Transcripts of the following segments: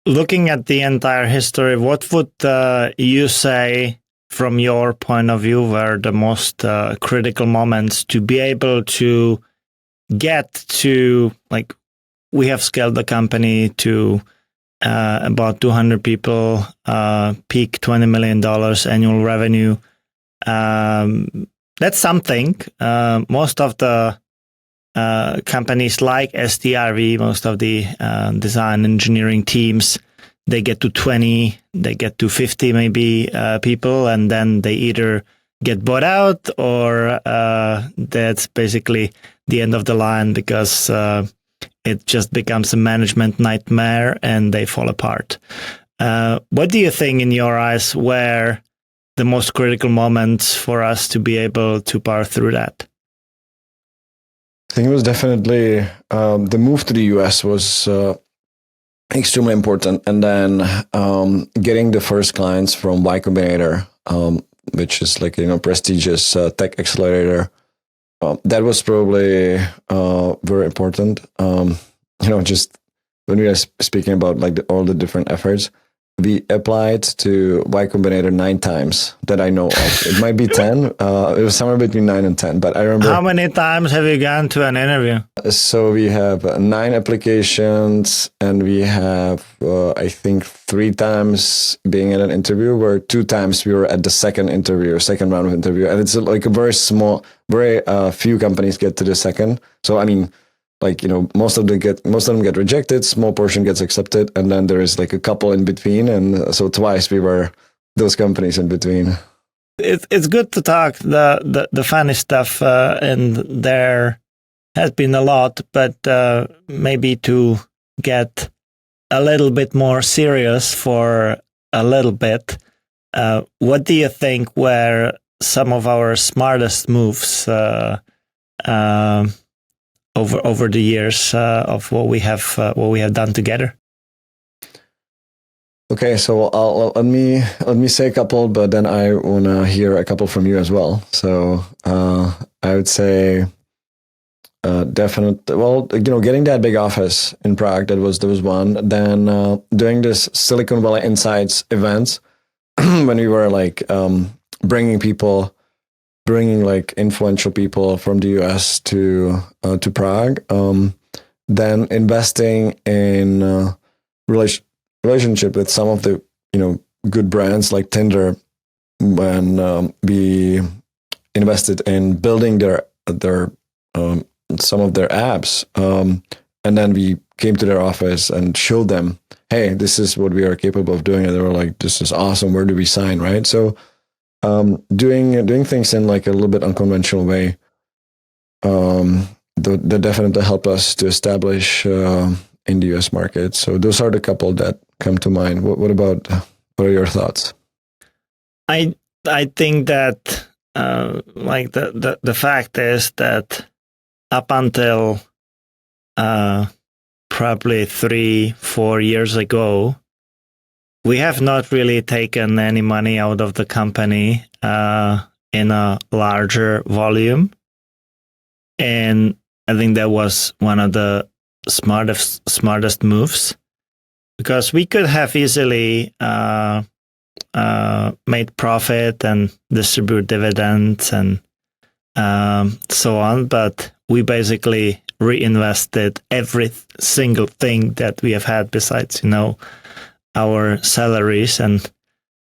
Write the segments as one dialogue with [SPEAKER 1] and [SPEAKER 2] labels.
[SPEAKER 1] looking at the entire history, what would you say from your point of view were the most critical moments to be able to get to, like, we have scaled the company to about 200 people, peak $20 million annual revenue. That's something. Most of the companies like STRV, most of the design engineering teams, they get to 20, they get to 50 maybe people, and then they either get bought out or that's basically the end of the line because it just becomes a management nightmare and they fall apart. What do you think in your eyes were the most critical moments for us to be able to power through that?
[SPEAKER 2] I think it was definitely the move to the US was extremely important. And then getting the first clients from Y Combinator, which is like, prestigious tech accelerator. That was probably very important. Just when we are speaking about like all the different efforts, we applied to Y Combinator 9 times that I know of. It might be 10. It was somewhere between 9 and 10. But I remember.
[SPEAKER 1] How many times have you gone to an interview?
[SPEAKER 2] So we have 9 applications, and we have, I think, 3 times being at an interview, where 2 times we were at the second round of interview. And it's like a very small, very few companies get to the second. So, I mean, like, most of them get rejected, small portion gets accepted, and then there is like a couple in between. And so twice we were those companies in between.
[SPEAKER 1] It's good to talk the funny stuff, and there has been a lot, but maybe to get a little bit more serious for a little bit, what do you think were some of our smartest moves over the years of what we have done together?
[SPEAKER 2] Okay, so let me say a couple, but then I want to hear a couple from you as well. So I would say definitely. Well, getting that big office in Prague, that was one. Then doing this Silicon Valley Insights events when we were like bringing like influential people from the US to Prague. Then investing in relationship with some of the good brands like Tinder, when we invested in building their some of their apps, and then we came to their office and showed them, hey, this is what we are capable of doing, and they were like, this is awesome, where do we sign, right? So doing things in like a little bit unconventional way, that definitely helped us to establish in the US market. So those are the couple that come to mind. What are your thoughts?
[SPEAKER 1] I think that like the fact is that up until probably 3-4 years ago, we have not really taken any money out of the company in a larger volume. And I think that was one of the smartest moves, because we could have easily made profit and distribute dividends and so on, but we basically reinvested every single thing that we have had besides, our salaries. And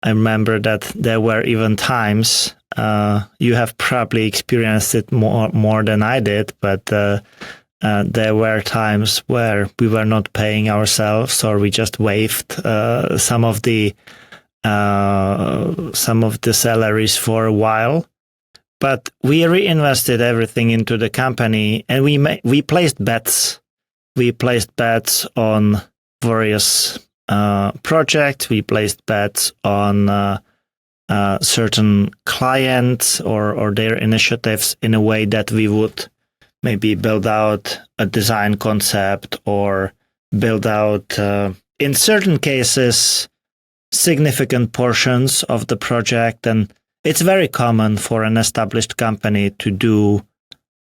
[SPEAKER 1] I remember that there were even times, you have probably experienced it more than I did, but there were times where we were not paying ourselves, or we just waived some of the salaries for a while. But we reinvested everything into the company, and we placed bets. We placed bets on various projects. We placed bets on certain clients or their initiatives in a way that we would maybe build out a design concept or build out, in certain cases, significant portions of the project. And it's very common for an established company to do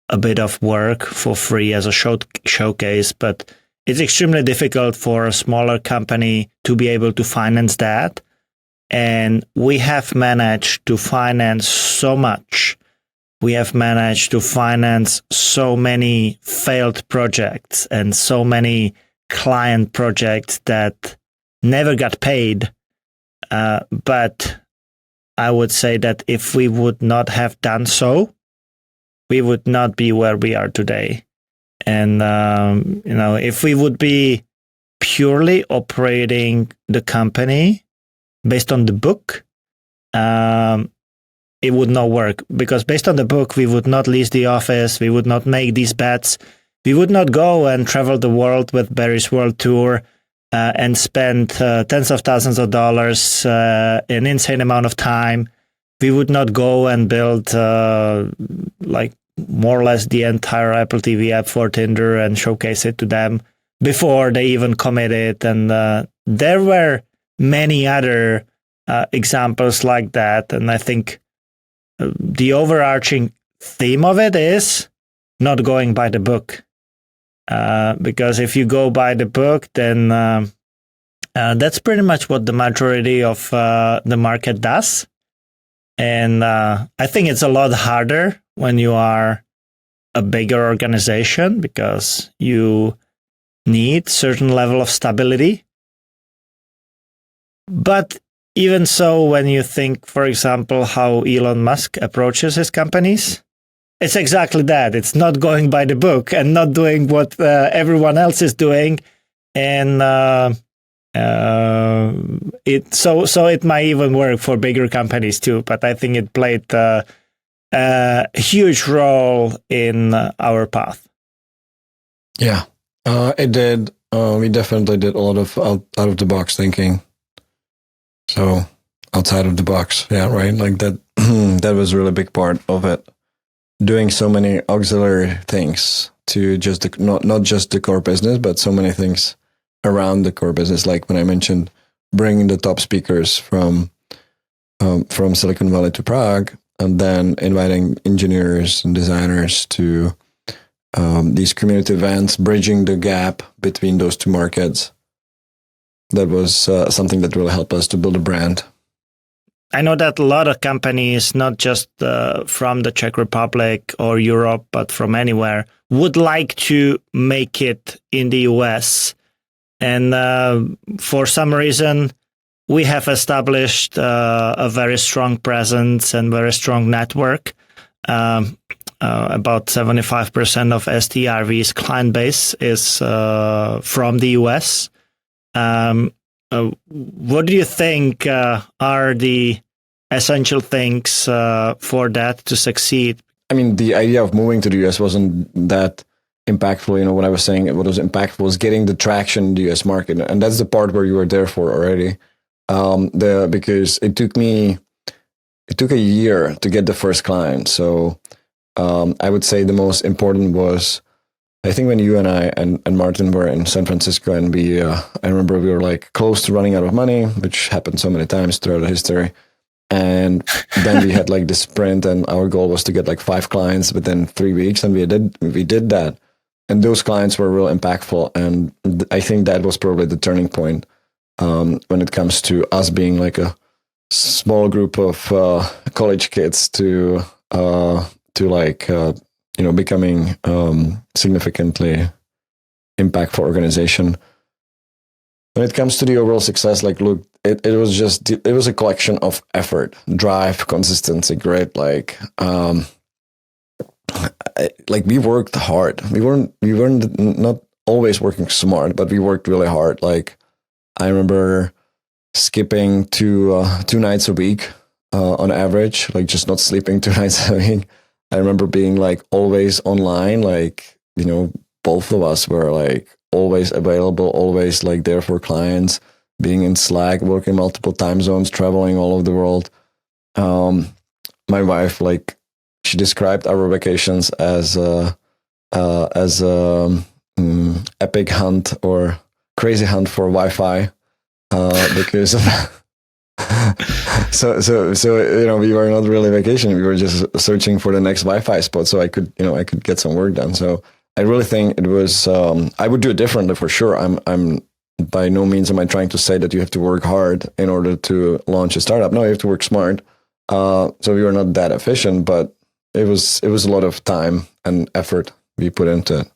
[SPEAKER 1] a bit of work for free as a showcase, but it's extremely difficult for a smaller company to be able to finance that. And we have managed to finance so much. We have managed to finance so many failed projects and so many client projects that never got paid. But I would say that if we would not have done so, we would not be where we are today. And, if we would be purely operating the company based on the book, it would not work, because based on the book, we would not lease the office. We would not make these bets. We would not go and travel the world with Barry's World Tour and spend tens of thousands of dollars, an insane amount of time. We would not go and build more or less the entire Apple TV app for Tinder and showcase it to them before they even committed. And there were many other examples like that. And I think the overarching theme of it is not going by the book. Because if you go by the book, then that's pretty much what the majority of the market does. And I think it's a lot harder when you are a bigger organization, because you need certain level of stability. But even so, when you think, for example, how Elon Musk approaches his companies, it's exactly that. It's not going by the book and not doing what everyone else is doing. And it might even work for bigger companies too. But I think it played a huge role in our path.
[SPEAKER 2] Yeah, it did. We definitely did a lot of out of the box thinking. So outside of the box, yeah, right. Like that. That was a really big part of it. Doing so many auxiliary things to just not just the core business, but so many things around the core business. Like when I mentioned bringing the top speakers from Silicon Valley to Prague, and then inviting engineers and designers to these community events, bridging the gap between those two markets. That was something that really helped us to build a brand.
[SPEAKER 1] I know that a lot of companies, not just from the Czech Republic or Europe, but from anywhere, would like to make it in the US. And for some reason, we have established a very strong presence and very strong network. About 75% of STRV's client base is from the US. What do you think are the essential things for that to succeed?
[SPEAKER 2] I mean, the idea of moving to the US wasn't that impactful. You know, what I was saying, what was impactful was getting the traction in the US market. And that's the part where you were there for already. Because it took a year to get the first client. So I would say the most important was, I think when you and I and Martin were in San Francisco, and I remember we were like close to running out of money, which happened so many times throughout the history. And then we had like this sprint, and our goal was to get like 5 clients within 3 weeks. And we did that. And those clients were real impactful. And I think that was probably the turning point when it comes to us being like a small group of college kids to becoming significantly impactful organization. When it comes to the overall success, like, look, it was a collection of effort, drive, consistency, grit. Like we worked hard. We weren't not always working smart, but we worked really hard. Like I remember skipping 2 nights a week on average, like just not sleeping 2 nights a week. I remember being like always online, like, you know, both of us were like always available, always like there for clients, being in Slack, working multiple time zones, traveling all over the world. My wife, like, she described our vacations as epic hunt or crazy hunt for Wi-Fi, because of so you know, we were not really vacationing. We were just searching for the next Wi-Fi spot so I could get some work done. So I really think it was. I would do it differently for sure. I'm by no means am I trying to say that you have to work hard in order to launch a startup. No, you have to work smart. So we were not that efficient, but it was a lot of time and effort we put into it.